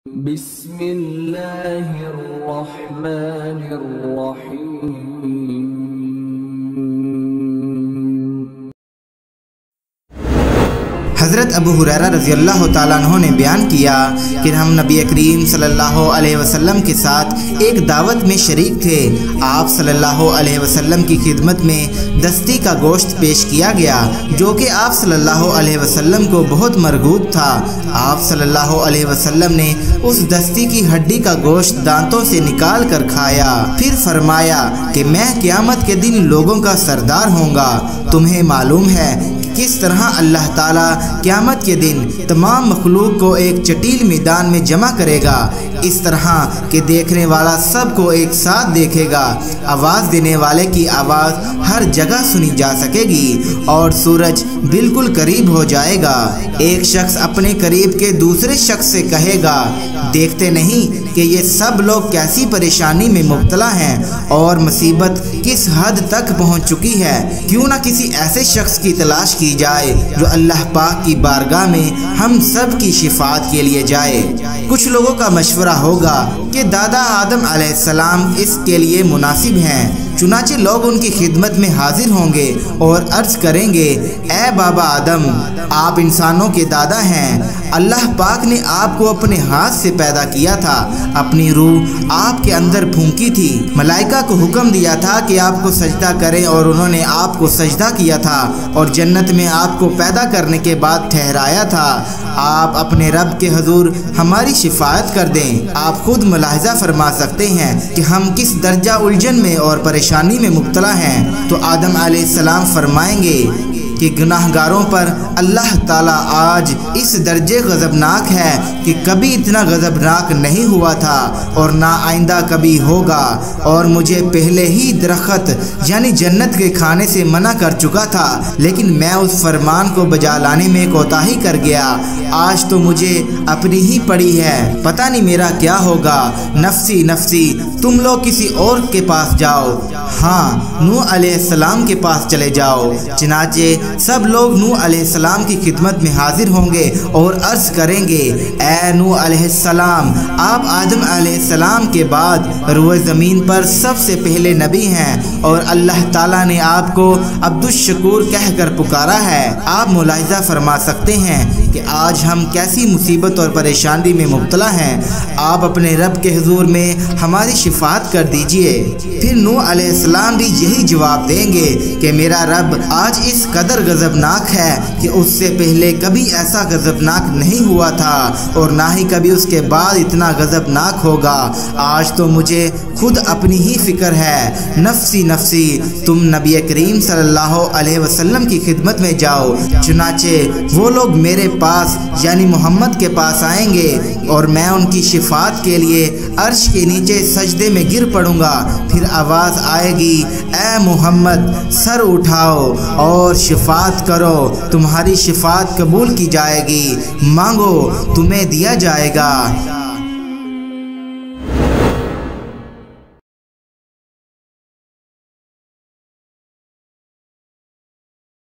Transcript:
بسم اللہ الرحمن الرحیم۔ حضرت ابو ہریرہ رضی اللہ تعالیٰ عنہ نے بیان کیا کہ ہم نبی کریم صلی اللہ علیہ وسلم کے ساتھ ایک دعوت میں شریک تھے۔ آپ صلی اللہ علیہ وسلم کی خدمت میں دستی کا گوشت پیش کیا گیا جو کہ آپ صلی اللہ علیہ وسلم کو بہت مرغوب تھا۔ آپ صلی اللہ علیہ وسلم نے اس دستی کی ہڈی کا گوشت دانتوں سے نکال کر کھایا، پھر فرمایا کہ میں قیامت کے دن لوگوں کا سردار ہوں گا۔ تمہیں معلوم ہے کس طرح اللہ تعالیٰ قیامت کے دن تمام مخلوق کو ایک چٹیل میدان میں جمع کرے گا، اس طرح کہ دیکھنے والا سب کو ایک ساتھ دیکھے گا۔ آواز دینے والے کی آواز ہر جگہ سنی جا سکے گی اور سورج بالکل قریب ہو جائے گا۔ ایک شخص اپنے قریب کے دوسرے شخص سے کہے گا، دیکھتے نہیں کہ یہ سب لوگ کیسی پریشانی میں مبتلا ہیں اور مصیبت کس حد تک پہنچ چکی ہے۔ کیوں نہ کسی ایسے شخص کی تلاش کی جائے جو اللہ پاک کی بارگاہ میں ہم سب کی شفاعت کے لیے جائے۔ کچھ لوگوں کا مشورہ ہوگا کہ دادا آدم علیہ السلام اس کے لیے مناسب ہیں، چنانچہ لوگ ان کی خدمت میں حاضر ہوں گے اور عرض کریں گے، اے بابا آدم، آپ انسانوں کے دادا ہیں۔ اللہ پاک نے آپ کو اپنے ہاتھ سے پیدا کیا تھا، اپنی روح آپ کے اندر پھونکی تھی، ملائکہ کو حکم دیا تھا کہ آپ کو سجدہ کریں اور انہوں نے آپ کو سجدہ کیا تھا، اور جنت میں آپ کو پیدا کرنے کے بعد ٹھہرایا تھا۔ آپ اپنے رب کے حضور ہماری شفاعت کر دیں۔ آپ خود ملاحظہ فرما سکتے ہیں کہ ہم کس درجہ الجھن میں اور پریشانی میں مبتلا ہیں۔ تو آدم علیہ السلام فرمائیں گے کہ گناہ گاروں پر اللہ تعالیٰ آج اس درجے غضبناک ہے کہ کبھی اتنا غضبناک نہیں ہوا تھا اور نہ آئندہ کبھی ہوگا، اور مجھے پہلے ہی درخت یعنی جنت کے کھانے سے منع کر چکا تھا، لیکن میں اس فرمان کو بجا لانے میں کوتاہی کر گیا۔ آج تو مجھے اپنی ہی پڑی ہے، پتہ نہیں میرا کیا ہوگا۔ نفسی نفسی، تم لوگ کسی اور کے پاس جاؤ، ہاں نوح علیہ السلام کے پاس چلے جاؤ۔ چنانچہ سب لوگ نوح علیہ السلام کی خدمت میں حاضر ہوں گے اور عرض کریں گے، اے نوح علیہ السلام، آپ آدم علیہ السلام کے بعد روئے زمین پر سب سے پہلے نبی ہیں، اور اللہ تعالیٰ نے آپ کو عبد الشکور کہہ کر پکارا ہے۔ آپ ملاحظہ فرما سکتے ہیں کہ آج ہم کیسی مصیبت اور پریشانی میں مبتلا ہیں۔ آپ اپنے رب کے حضور میں ہماری شفاعت کر دیجئے۔ پھر نوح علیہ السلام بھی یہی جواب دیں گے کہ میرا رب آج اس قدر غضبناک ہے کہ اس سے پہلے کبھی ایسا غضبناک نہیں ہوا تھا اور نہ ہی کبھی اس کے بعد اتنا غضبناک ہوگا۔ آج تو مجھے خود اپنی ہی فکر ہے۔ نفسی نفسی، تم نبی کریم صلی اللہ علیہ وسلم کی خدمت میں جاؤ۔ چنانچہ وہ لوگ میرے پاس یعنی محمد کے پاس آئیں گے اور میں ان کی شفاعت کے لیے عرش کے نیچے سجدے میں گر پڑوں گا۔ پھر آواز آئے گی، اے محمد، سر اٹھاؤ اور شفاعت کرو، تمہاری شفاعت قبول کی جائے گی، مانگو تمہیں دیا جائے گا۔